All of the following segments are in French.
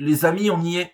Les amis, on y est.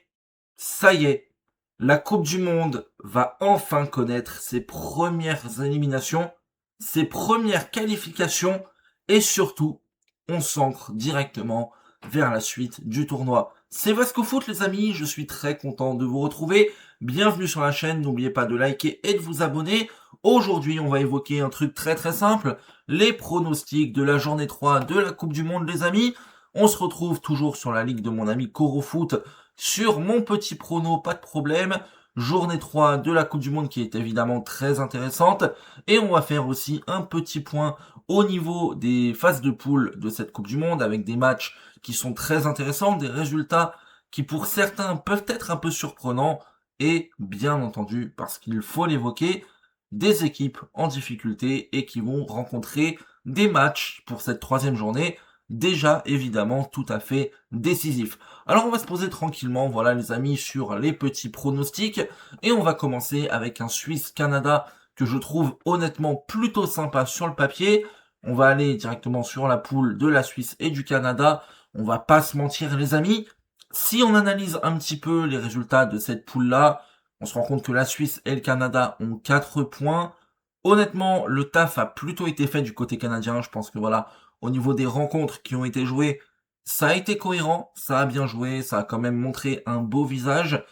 Ça y est. La Coupe du Monde va enfin connaître ses premières éliminations, ses premières qualifications et surtout, on s'ancre directement vers la suite du tournoi. C'est Vasco Foot les amis, je suis très content de vous retrouver. Bienvenue sur la chaîne, n'oubliez pas de liker et de vous abonner. Aujourd'hui, on va évoquer un truc très très simple, les pronostics de la journée 3 de la Coupe du Monde les amis. On se retrouve toujours sur la ligue de mon ami Coro Foot, sur mon petit prono, pas de problème. Journée 3 de la Coupe du Monde qui est évidemment très intéressante. Et on va faire aussi un petit point au niveau des phases de poule de cette Coupe du Monde avec des matchs qui sont très intéressants, des résultats qui pour certains peuvent être un peu surprenants et bien entendu, parce qu'il faut l'évoquer, des équipes en difficulté et qui vont rencontrer des matchs pour cette troisième journée déjà évidemment tout à fait décisifs. Alors on va se poser tranquillement, voilà les amis, sur les petits pronostics, et on va commencer avec un Suisse-Canada que je trouve honnêtement plutôt sympa sur le papier. On va aller directement sur la poule de la Suisse et du Canada. On va pas se mentir les amis, si on analyse un petit peu les résultats de cette poule-là, on se rend compte que la Suisse et le Canada ont 4 points. Honnêtement, le taf a plutôt été fait du côté canadien. Je pense que voilà, au niveau des rencontres qui ont été jouées, ça a été cohérent, ça a bien joué, ça a quand même montré un beau visage.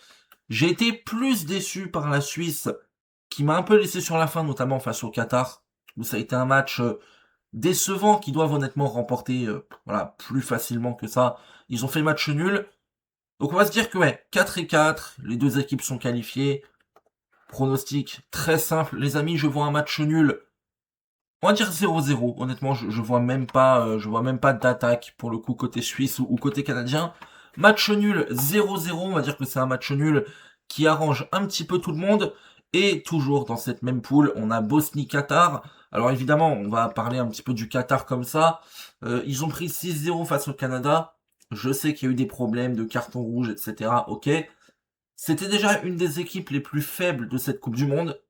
J'ai été plus déçu par la Suisse, qui m'a un peu laissé sur la fin, notamment face au Qatar, où ça a été un match décevant, qu'ils doivent honnêtement remporter voilà, plus facilement que ça. Ils ont fait match nul. Donc on va se dire que ouais, 4 et 4, les deux équipes sont qualifiées. Pronostic très simple, les amis, je vois un match nul. On va dire 0-0. Honnêtement, je vois même pas d'attaque pour le coup côté suisse ou côté canadien. Match nul 0-0. On va dire que c'est un match nul qui arrange un petit peu tout le monde. Et toujours dans cette même poule, on a Bosnie-Qatar. Alors évidemment, on va parler un petit peu du Qatar comme ça. Ils ont pris 6-0 face au Canada. Je sais qu'il y a eu des problèmes de carton rouge, etc. Ok. C'était déjà une des équipes les plus faibles de cette Coupe du Monde.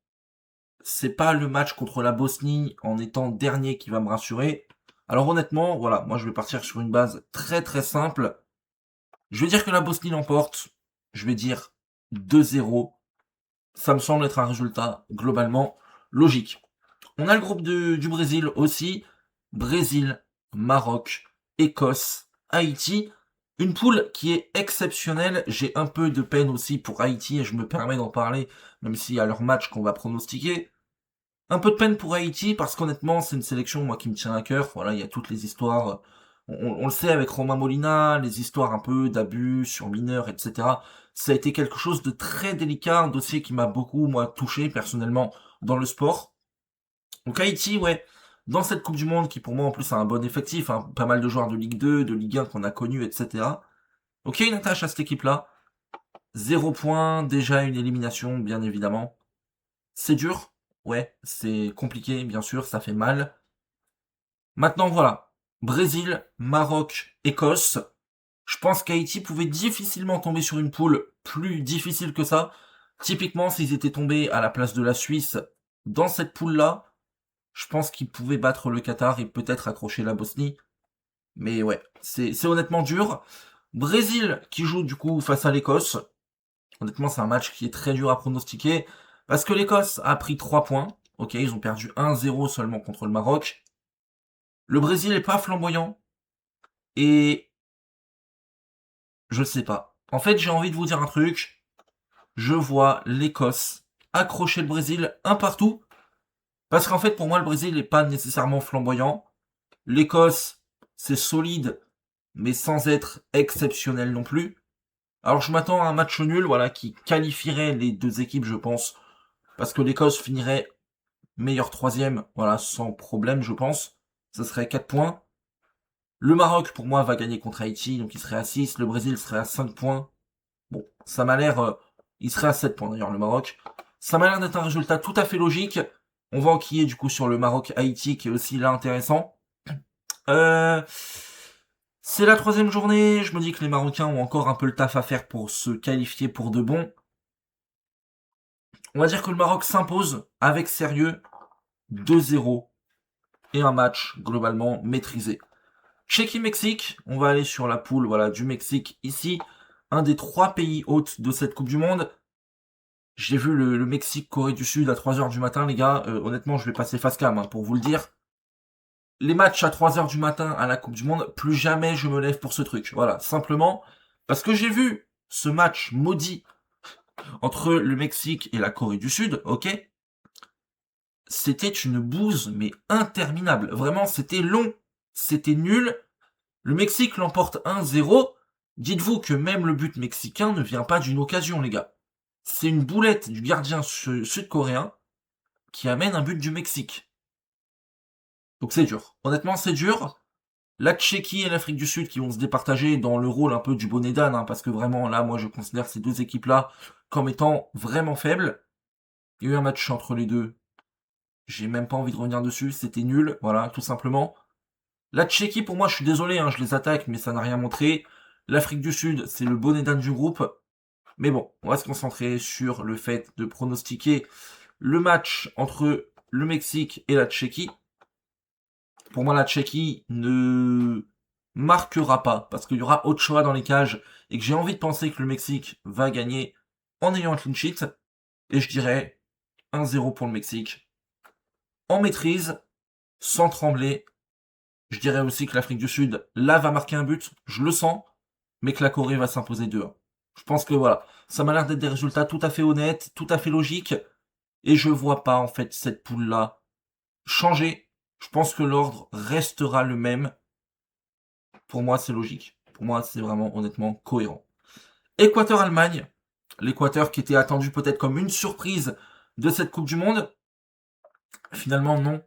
C'est pas le match contre la Bosnie en étant dernier qui va me rassurer. Alors honnêtement, voilà, moi je vais partir sur une base très très simple. Je vais dire que la Bosnie l'emporte. Je vais dire 2-0. Ça me semble être un résultat globalement logique. On a le groupe du Brésil aussi. Brésil, Maroc, Écosse, Haïti. Une poule qui est exceptionnelle. J'ai un peu de peine aussi pour Haïti et je me permets d'en parler, même s'il y a leur match qu'on va pronostiquer. Un peu de peine pour Haïti parce qu'honnêtement c'est une sélection moi qui me tient à cœur. Voilà, il y a toutes les histoires. On le sait avec Romain Molina, les histoires un peu d'abus sur mineurs, etc. Ça a été quelque chose de très délicat, un dossier qui m'a beaucoup moi touché personnellement dans le sport. Donc Haïti, ouais, dans cette Coupe du Monde qui pour moi en plus a un bon effectif, hein, pas mal de joueurs de Ligue 2, de Ligue 1 qu'on a connus, etc. Donc il y a une attache à cette équipe-là. 0 point, déjà une élimination, bien évidemment. C'est dur, ouais, c'est compliqué, bien sûr, ça fait mal. Maintenant, voilà. Brésil, Maroc, Écosse. Je pense qu'Haïti pouvait difficilement tomber sur une poule plus difficile que ça. Typiquement, s'ils étaient tombés à la place de la Suisse dans cette poule-là, je pense qu'ils pouvaient battre le Qatar et peut-être accrocher la Bosnie. Mais ouais, c'est honnêtement dur. Brésil qui joue du coup face à l'Écosse. Honnêtement, c'est un match qui est très dur à pronostiquer. Parce que l'Écosse a pris 3 points. Ok, ils ont perdu 1-0 seulement contre le Maroc. Le Brésil est pas flamboyant. Et je sais pas. En fait, j'ai envie de vous dire un truc. Je vois l'Écosse accrocher le Brésil un partout. Parce qu'en fait, pour moi, le Brésil n'est pas nécessairement flamboyant. L'Écosse, c'est solide, mais sans être exceptionnel non plus. Alors je m'attends à un match nul, voilà, qui qualifierait les deux équipes, je pense. Parce que l'Écosse finirait meilleur troisième, voilà, sans problème, je pense. Ça serait 4 points. Le Maroc, pour moi, va gagner contre Haïti, donc il serait à 6. Le Brésil serait à 5 points. Bon, ça m'a l'air... il serait à 7 points d'ailleurs, le Maroc. Ça m'a l'air d'être un résultat tout à fait logique. On va enquiller du coup sur le Maroc-Haïti, qui est aussi là intéressant. Euh... C'est la troisième journée, je me dis que les Marocains ont encore un peu le taf à faire pour se qualifier pour de bon. On va dire que le Maroc s'impose avec sérieux 2-0 et un match globalement maîtrisé. Tchéquie-Mexique, on va aller sur la poule voilà, du Mexique ici. un des 3 pays hôtes de cette Coupe du Monde. J'ai vu le Mexique, Corée du Sud à 3h du matin, les gars. Honnêtement, je vais passer face cam, hein, pour vous le dire. Les matchs à 3h du matin à la Coupe du Monde, plus jamais je me lève pour ce truc. Voilà, simplement parce que j'ai vu ce match maudit entre le Mexique et la Corée du Sud, ok? C'était une bouse, mais interminable. Vraiment, c'était long, c'était nul. Le Mexique l'emporte 1-0. Dites-vous que même le but mexicain ne vient pas d'une occasion, les gars. C'est une boulette du gardien sud-coréen qui amène un but du Mexique. Donc c'est dur. Honnêtement, c'est dur. La Tchéquie et l'Afrique du Sud qui vont se départager dans le rôle un peu du bonnet d'âne, hein, parce que vraiment, là, moi, je considère ces deux équipes-là comme étant vraiment faibles. Il y a eu un match entre les deux. J'ai même pas envie de revenir dessus. C'était nul. Voilà, tout simplement. La Tchéquie, pour moi, je suis désolé, hein, je les attaque, mais ça n'a rien montré. L'Afrique du Sud, c'est le bonnet d'âne du groupe. Mais bon, on va se concentrer sur le fait de pronostiquer le match entre le Mexique et la Tchéquie. Pour moi, la Tchéquie ne marquera pas, parce qu'il y aura Ochoa dans les cages, et que j'ai envie de penser que le Mexique va gagner en ayant un clean sheet. Et je dirais 1-0 pour le Mexique. En maîtrise, sans trembler. Je dirais aussi que l'Afrique du Sud, là, va marquer un but, je le sens, mais que la Corée va s'imposer 2-1. Je pense que voilà, ça m'a l'air d'être des résultats tout à fait honnêtes, tout à fait logiques, et je vois pas en fait cette poule-là changer. Je pense que l'ordre restera le même. Pour moi, c'est logique. Pour moi, c'est vraiment honnêtement cohérent. Équateur-Allemagne. L'Équateur qui était attendu peut-être comme une surprise de cette Coupe du Monde. Finalement, non.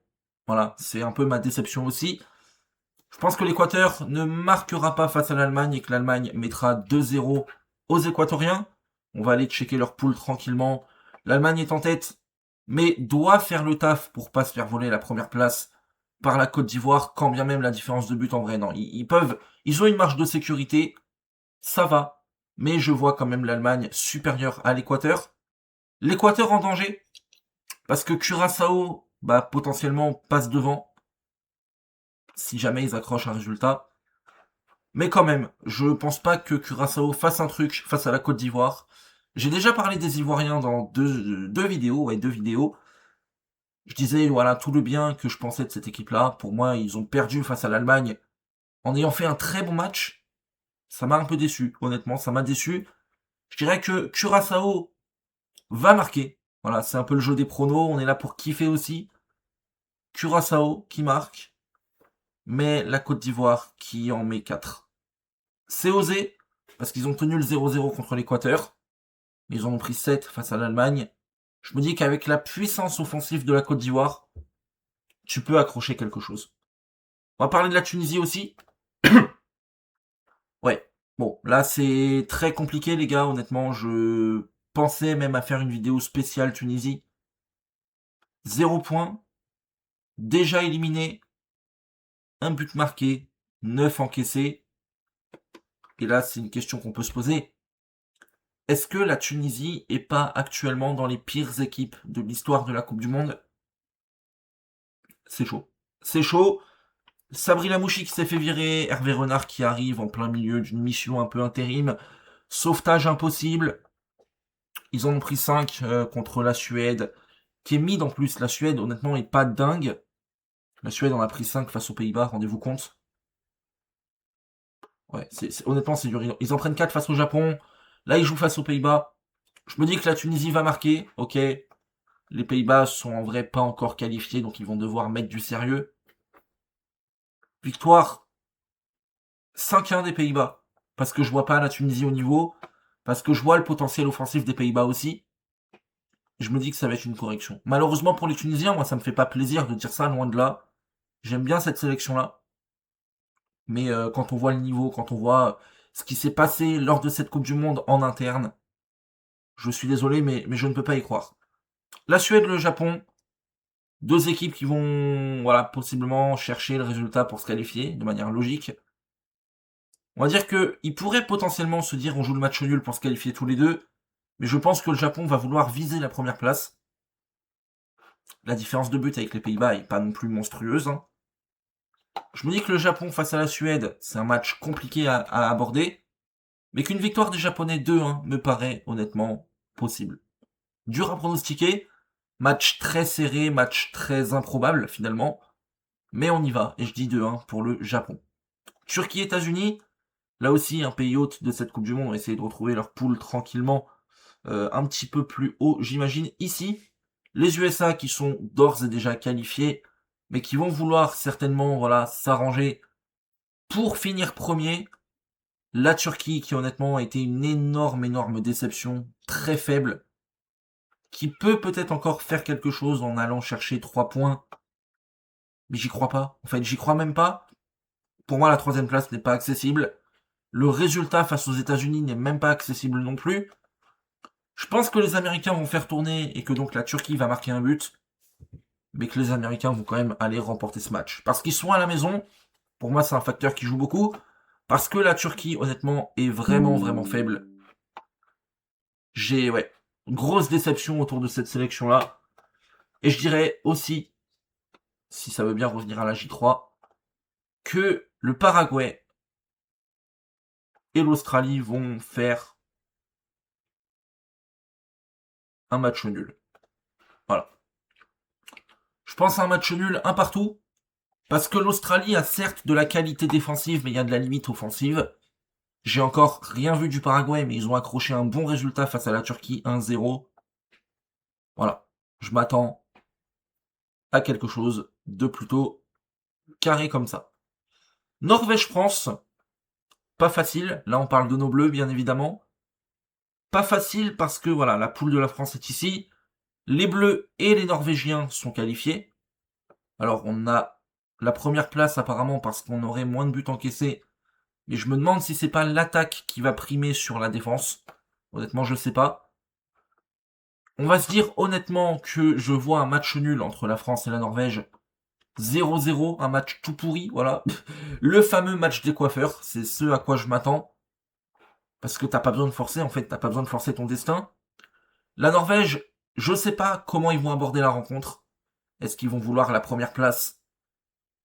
Voilà, c'est un peu ma déception aussi. Je pense que l'Équateur ne marquera pas face à l'Allemagne et que l'Allemagne mettra 2-0 aux Équatoriens. On va aller checker leur poule tranquillement. L'Allemagne est en tête, mais doit faire le taf pour pas se faire voler la première place par la Côte d'Ivoire, quand bien même la différence de but en vrai. Non, ils ont une marge de sécurité, ça va, mais je vois quand même l'Allemagne supérieure à l'Équateur. L'Équateur en danger, parce que Curaçao, potentiellement passe devant, si jamais ils accrochent un résultat. Mais quand même, je pense pas que Curaçao fasse un truc face à la Côte d'Ivoire. J'ai déjà parlé des Ivoiriens dans deux vidéos, ouais, deux vidéos. Je disais, voilà, tout le bien que je pensais de cette équipe-là. Pour moi, ils ont perdu face à l'Allemagne en ayant fait un très bon match. Ça m'a un peu déçu, honnêtement, ça m'a déçu. Je dirais que Curaçao va marquer. Voilà, c'est un peu le jeu des pronos, on est là pour kiffer aussi. Curaçao qui marque, mais la Côte d'Ivoire qui en met 4. C'est osé, parce qu'ils ont tenu le 0-0 contre l'Équateur. Ils en ont pris 7 face à l'Allemagne. Je me dis qu'avec la puissance offensive de la Côte d'Ivoire, tu peux accrocher quelque chose. On va parler de la Tunisie aussi. Ouais. Bon, là c'est très compliqué les gars, honnêtement, je pensais même à faire une vidéo spéciale Tunisie. 0 points, déjà éliminé, un but marqué, 9 encaissés. Et là, c'est une question qu'on peut se poser. Est-ce que la Tunisie est pas actuellement dans les pires équipes de l'histoire de la Coupe du Monde? C'est chaud. C'est chaud. Sabri Lamouchi qui s'est fait virer, Hervé Renard qui arrive en plein milieu d'une mission un peu intérim, sauvetage impossible. Ils en ont pris 5 contre la Suède, qui est mid en plus. La Suède, honnêtement, est pas dingue. La Suède en a pris 5 face aux Pays-Bas, rendez-vous compte. Ouais, honnêtement, c'est dur. Ils en prennent 4 face au Japon. Là, ils jouent face aux Pays-Bas. Je me dis que la Tunisie va marquer, ok. Les Pays-Bas sont en vrai pas encore qualifiés, donc ils vont devoir mettre du sérieux. Victoire 5-1 des Pays-Bas. Parce que je vois pas la Tunisie au niveau. Parce que je vois le potentiel offensif des Pays-Bas aussi. Je me dis que ça va être une correction. Malheureusement pour les Tunisiens, moi ça me fait pas plaisir de dire ça, loin de là. J'aime bien cette sélection-là. Mais quand on voit le niveau, quand on voit ce qui s'est passé lors de cette Coupe du Monde en interne, je suis désolé, mais je ne peux pas y croire. La Suède, le Japon, deux équipes qui vont, voilà, possiblement chercher le résultat pour se qualifier de manière logique. On va dire qu'ils pourraient potentiellement se dire on joue le match nul pour se qualifier tous les deux, mais je pense que le Japon va vouloir viser la première place. La différence de but avec les Pays-Bas est pas non plus monstrueuse. Hein. Je me dis que le Japon face à la Suède, c'est un match compliqué à aborder. mais qu'une victoire des Japonais 2-1 me paraît honnêtement possible. Dur à pronostiquer, match très serré, match très improbable finalement, mais on y va, et je dis 2-1 pour le Japon. Turquie-États-Unis, là aussi un pays hôte de cette Coupe du Monde, on va essayer de retrouver leur poule tranquillement un petit peu plus haut, j'imagine. Ici, les USA qui sont d'ores et déjà qualifiés, mais qui vont vouloir certainement s'arranger pour finir premier. La Turquie qui honnêtement a été une énorme déception, très faible, qui peut-être encore faire quelque chose en allant chercher 3 points, mais j'y crois pas. En fait, j'y crois même pas. Pour moi, la 3e place n'est pas accessible. Le résultat face aux États-Unis n'est même pas accessible non plus. Je pense que les Américains vont faire tourner et que donc la Turquie va marquer un but, mais que les Américains vont quand même aller remporter ce match. Parce qu'ils sont à la maison, pour moi c'est un facteur qui joue beaucoup, parce que la Turquie honnêtement est vraiment faible. J'ai une grosse déception autour de cette sélection-là. Et je dirais aussi, si ça veut bien revenir à la J3, que le Paraguay et l'Australie vont faire un match nul. Voilà. Je pense à un match nul, un partout, parce que l'Australie a certes de la qualité défensive, mais il y a de la limite offensive. J'ai encore rien vu du Paraguay, mais ils ont accroché un bon résultat face à la Turquie, 1-0. Voilà. Je m'attends à quelque chose de plutôt carré comme ça. Norvège-France, pas facile. Là, on parle de nos bleus, bien évidemment. Pas facile parce que, voilà, la poule de la France est ici. Les bleus et les Norvégiens sont qualifiés. Alors, on a la première place apparemment parce qu'on aurait moins de buts encaissés. Mais je me demande si c'est pas l'attaque qui va primer sur la défense. Honnêtement, je sais pas. On va se dire honnêtement que je vois un match nul entre la France et la Norvège. 0-0, un match tout pourri, voilà. Le fameux match des coiffeurs, c'est ce à quoi je m'attends. Parce que t'as pas besoin de forcer, en fait, t'as pas besoin de forcer ton destin. La Norvège, je sais pas comment ils vont aborder la rencontre. Est-ce qu'ils vont vouloir la première place?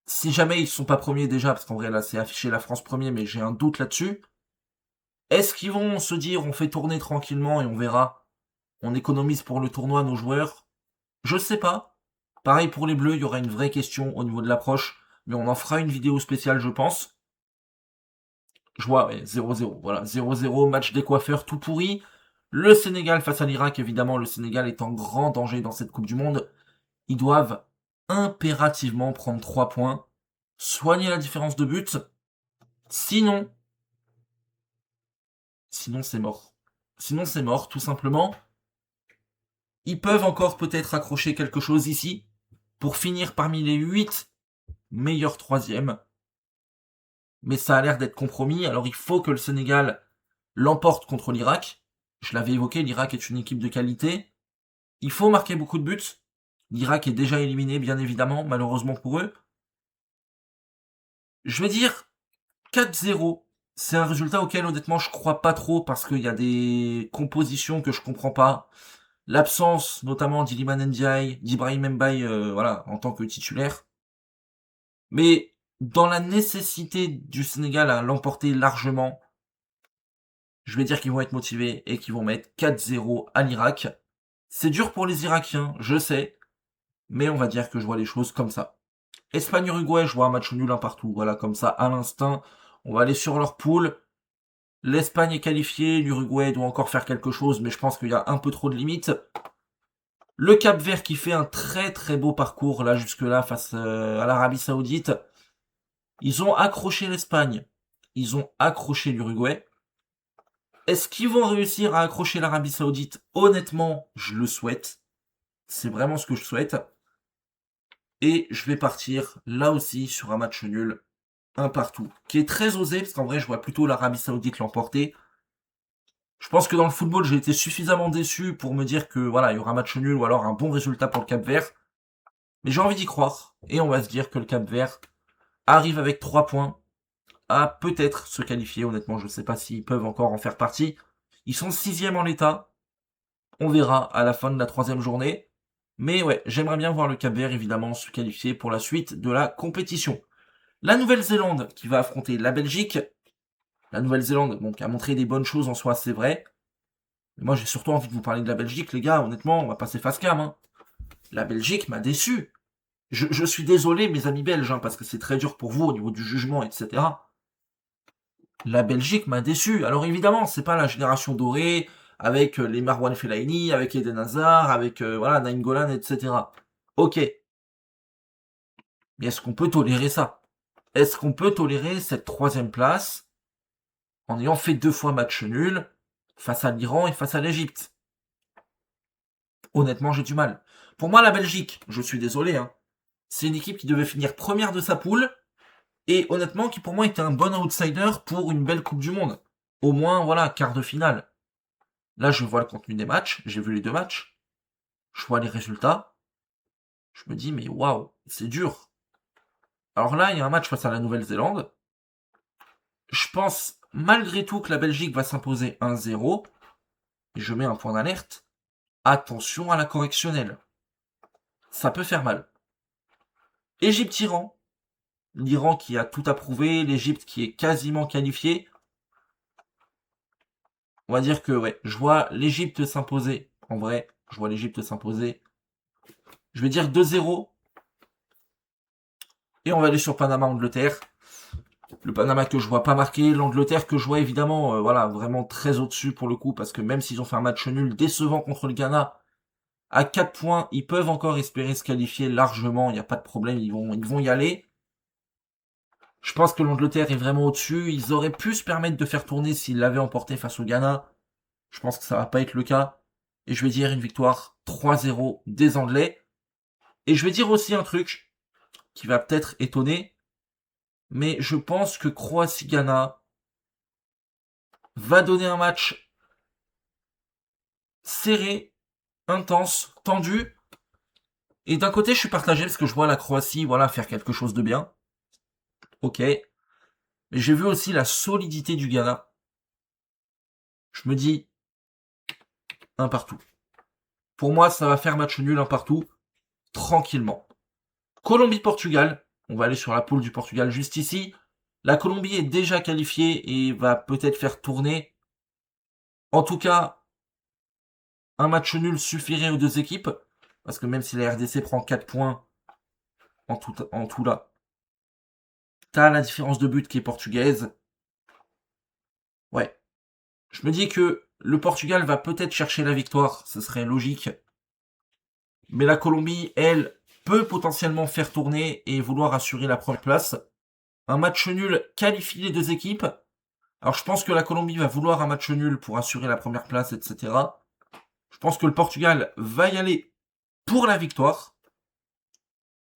Si jamais ils sont pas premiers déjà, parce qu'en vrai là c'est affiché la France premier, mais j'ai un doute là-dessus. Est-ce qu'ils vont se dire on fait tourner tranquillement et on verra? On économise pour le tournoi nos joueurs? Je sais pas. Pareil pour les Bleus, il y aura une vraie question au niveau de l'approche, mais on en fera une vidéo spéciale je pense. Je vois, 0-0, voilà, 0-0, match des coiffeurs tout pourri. Le Sénégal face à l'Irak, évidemment, le Sénégal est en grand danger dans cette Coupe du Monde. Ils doivent impérativement prendre 3 points, soigner la différence de but, sinon c'est mort. Sinon c'est mort, tout simplement. Ils peuvent encore peut-être accrocher quelque chose ici, pour finir parmi les 8 meilleurs troisièmes. Mais ça a l'air d'être compromis, alors il faut que le Sénégal l'emporte contre l'Irak. Je l'avais évoqué, l'Irak est une équipe de qualité. Il faut marquer beaucoup de buts. L'Irak est déjà éliminé, bien évidemment, malheureusement pour eux. Je vais dire 4-0. C'est un résultat auquel honnêtement je crois pas trop parce qu'il y a des compositions que je comprends pas. L'absence notamment d'Iliman Ndiaye, d'Ibrahim Mbaye, en tant que titulaire. Mais dans la nécessité du Sénégal à l'emporter largement, je vais dire qu'ils vont être motivés et qu'ils vont mettre 4-0 à l'Irak. C'est dur pour les Irakiens, je sais, mais on va dire que je vois les choses comme ça. Espagne-Uruguay, je vois un match nul un partout, voilà, comme ça, à l'instinct. On va aller sur leur poule. L'Espagne est qualifiée, l'Uruguay doit encore faire quelque chose, mais je pense qu'il y a un peu trop de limites. Le Cap-Vert qui fait un très beau parcours là jusque-là face à l'Arabie Saoudite. Ils ont accroché l'Espagne, ils ont accroché l'Uruguay. Est-ce qu'ils vont réussir à accrocher l'Arabie Saoudite? Honnêtement, je le souhaite. C'est vraiment ce que je souhaite. Et je vais partir là aussi sur un match nul, un partout, qui est très osé, parce qu'en vrai je vois plutôt l'Arabie Saoudite l'emporter. Je pense que dans le football j'ai été suffisamment déçu pour me dire que voilà, il y aura un match nul ou alors un bon résultat pour le Cap-Vert. Mais j'ai envie d'y croire, et on va se dire que le Cap-Vert arrive avec 3 points à peut-être se qualifier. Honnêtement, je ne sais pas s'ils peuvent encore en faire partie. Ils sont 6e en l'état. On verra à la fin de la 3e journée. Mais ouais, j'aimerais bien voir le Cap-Vert évidemment se qualifier pour la suite de la compétition. La Nouvelle-Zélande qui va affronter la Belgique. La Nouvelle-Zélande, bon, qui a montré des bonnes choses en soi, c'est vrai. Mais moi, j'ai surtout envie de vous parler de la Belgique, les gars. Honnêtement, on va passer face cam. Hein. La Belgique m'a déçu. Je suis désolé, mes amis belges, hein, parce que c'est très dur pour vous au niveau du jugement, etc. La Belgique m'a déçu. Alors évidemment, c'est pas la génération dorée, avec les Marwan Fellaini, avec Eden Hazard, avec voilà, Nainggolan, etc. Ok. Mais est-ce qu'on peut tolérer ça? Est-ce qu'on peut tolérer cette troisième place en ayant fait 2 fois match nul face à l'Iran et face à l'Égypte? Honnêtement, j'ai du mal. Pour moi, la Belgique, je suis désolé, hein, c'est une équipe qui devait finir première de sa poule, et honnêtement, qui pour moi était un bon outsider pour une belle Coupe du Monde. Au moins, voilà, quart de finale. Là, je vois le contenu des matchs, j'ai vu les 2 matchs, je vois les résultats, je me dis, mais waouh, c'est dur. Alors là, il y a un match face à la Nouvelle-Zélande. Je pense malgré tout que la Belgique va s'imposer 1-0, et je mets un point d'alerte. Attention à la correctionnelle. Ça peut faire mal. Égypte-Iran. L'Iran qui a tout approuvé, l'Égypte qui est quasiment qualifiée. On va dire que ouais, je vois l'Égypte s'imposer. En vrai, je vois l'Égypte s'imposer. Je vais dire 2-0. Et on va aller sur Panama-Angleterre. Le Panama que je vois pas marqué, l'Angleterre que je vois évidemment, voilà, vraiment très au-dessus pour le coup, parce que même s'ils ont fait un match nul décevant contre le Ghana, à 4 points, ils peuvent encore espérer se qualifier largement, il n'y a pas de problème, ils vont y aller. Je pense que l'Angleterre est vraiment au-dessus, ils auraient pu se permettre de faire tourner s'ils l'avaient emporté face au Ghana. Je pense que ça va pas être le cas. Et je vais dire une victoire 3-0 des Anglais. Et je vais dire aussi un truc qui va peut-être étonner, mais je pense que Croatie-Ghana va donner un match serré, intense, tendu. Et d'un côté, je suis partagé parce que je vois la Croatie, voilà, faire quelque chose de bien. Ok. Mais j'ai vu aussi la solidité du Ghana. Je me dis, un partout. Pour moi, ça va faire match nul, un partout, tranquillement. Colombie-Portugal. On va aller sur la poule du Portugal juste ici. La Colombie est déjà qualifiée et va peut-être faire tourner. En tout cas, un match nul suffirait aux deux équipes. Parce que même si la RDC prend 4 points en tout là, t'as la différence de but qui est portugaise. Ouais. Je me dis que le Portugal va peut-être chercher la victoire. Ce serait logique. Mais la Colombie, elle, peut potentiellement faire tourner et vouloir assurer la première place. Un match nul qualifie les deux équipes. Alors je pense que la Colombie va vouloir un match nul pour assurer la première place, etc. Je pense que le Portugal va y aller pour la victoire.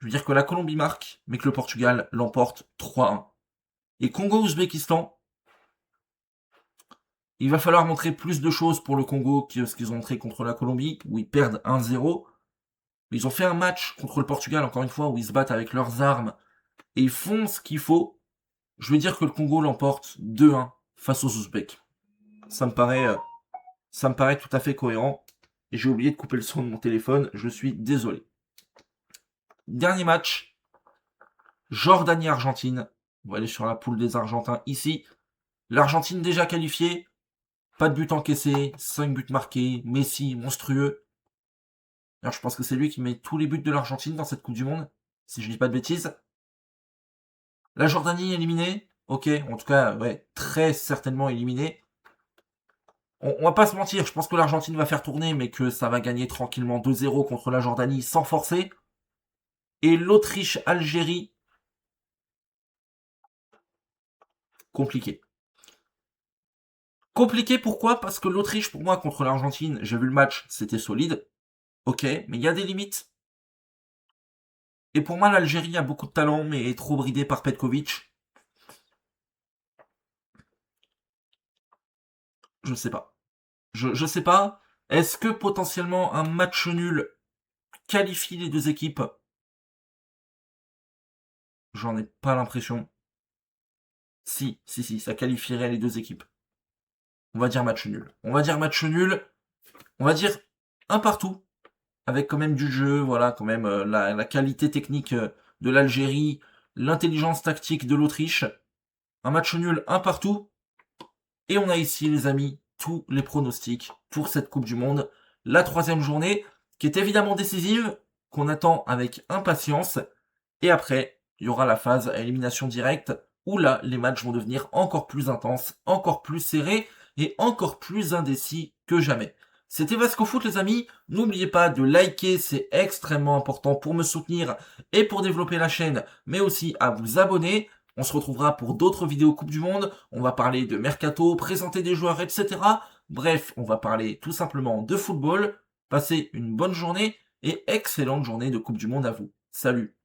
Je veux dire que la Colombie marque, mais que le Portugal l'emporte 3-1. Et Congo-Ouzbékistan, il va falloir montrer plus de choses pour le Congo que ce qu'ils ont montré contre la Colombie, où ils perdent 1-0. Mais ils ont fait un match contre le Portugal, encore une fois, où ils se battent avec leurs armes et ils font ce qu'il faut. Je vais dire que le Congo l'emporte 2-1 face aux Ouzbeks. Ça me paraît tout à fait cohérent. Et j'ai oublié de couper le son de mon téléphone, je suis désolé. Dernier match, Jordanie-Argentine. On va aller sur la poule des Argentins ici. L'Argentine déjà qualifiée, pas de but encaissé, 5 buts marqués, Messi monstrueux. Alors je pense que c'est lui qui met tous les buts de l'Argentine dans cette Coupe du Monde, si je dis pas de bêtises. La Jordanie éliminée, ok, en tout cas, ouais, très certainement éliminée. On va pas se mentir, je pense que l'Argentine va faire tourner, mais que ça va gagner tranquillement 2-0 contre la Jordanie sans forcer. Et l'Autriche-Algérie, compliqué. Compliqué pourquoi? Parce que l'Autriche, pour moi, contre l'Argentine, j'ai vu le match, c'était solide. Ok, mais il y a des limites. Et pour moi, l'Algérie a beaucoup de talent, mais est trop bridée par Petkovic. Je sais pas. Je sais pas. Est-ce que potentiellement un match nul qualifie les deux équipes? J'en ai pas l'impression. Si, ça qualifierait les deux équipes. On va dire match nul. On va dire match nul. On va dire un partout. Avec quand même du jeu, voilà, quand même la qualité technique de l'Algérie, l'intelligence tactique de l'Autriche. Un match nul, un partout. Et on a ici, les amis, tous les pronostics pour cette Coupe du Monde. La troisième journée, qui est évidemment décisive, qu'on attend avec impatience. Et après, il y aura la phase à élimination directe, où là, les matchs vont devenir encore plus intenses, encore plus serrés et encore plus indécis que jamais. C'était Vasco Foot, les amis. N'oubliez pas de liker, c'est extrêmement important pour me soutenir et pour développer la chaîne, mais aussi à vous abonner. On se retrouvera pour d'autres vidéos Coupe du Monde. On va parler de mercato, présenter des joueurs, etc. Bref, on va parler tout simplement de football. Passez une bonne journée et excellente journée de Coupe du Monde à vous. Salut!